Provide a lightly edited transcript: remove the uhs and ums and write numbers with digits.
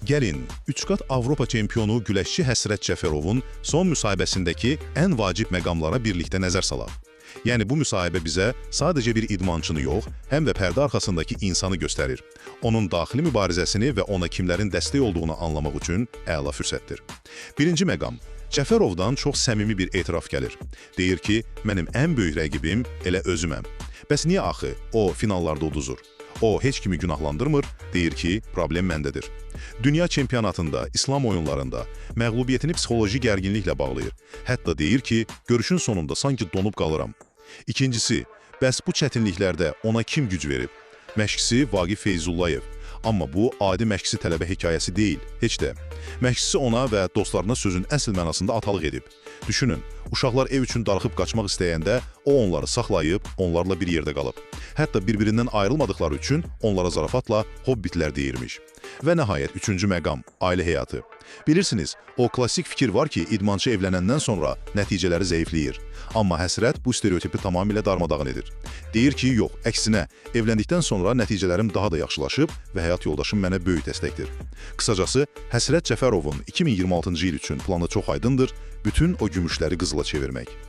Gəlin, 3 qat Avropa çempionu güləşçi Həsrət Cəfərovun son müsahibəsindəki ən vacib məqamlara birlikdə nəzər salaq. Yəni, bu müsahibə bizə sadəcə bir idmançını yox, həm də pərdə arxasındakı insanı göstərir. Onun daxili mübarizəsini və ona kimlərin dəstək olduğunu anlamaq üçün əla fürsətdir. Birinci məqam. Cəfərovdan çox səmimi bir etiraf gəlir. Deyir ki, mənim ən böyük rəqibim elə özüməm. Bəs niyə axı o finallarda uduzur? O, heç kimi günahlandırmır, deyir ki, problem məndədir. Dünya çempionatında, İslam oyunlarında məğlubiyyətini psixoloji gərginliklə bağlayır. Hətta deyir ki, görüşün sonunda sanki donub qalıram. İkincisi, bəs bu çətinliklərdə ona kim güc verib? Məşqçisi Vaqif Feyzullayev. Amma bu, adi məşqçisi tələbə hekayəsi deyil, heç də. Məşqçisi ona və dostlarına sözün əsl mənasında atalıq edib. Düşünün, uşaqlar ev üçün darıxıb qaçmaq istəyəndə o onları saxlayıb, onlarla bir yerdə qalıb. Hətta bir-birindən ayrılmadıkları üçün onlara zarafatla hobbitlər deyirmiş. Və nəhayət, üçüncü məqam, ailə həyatı. Bilirsiniz, o klassik fikir var ki, idmançı evlənəndən sonra nəticələri zəifləyir. Amma Həsrət bu stereotipi tamamilə darmadağın edir. Deyir ki, yox, əksinə, evləndikdən sonra nəticələrim daha da yaxşılaşıb və həyat yoldaşım mənə böyük dəstəkdir. Qısacası, Həsrət Cəfərovun 2026-cı il üçün planı çox aydındır, bütün o gümüşləri qızıla çevirmək.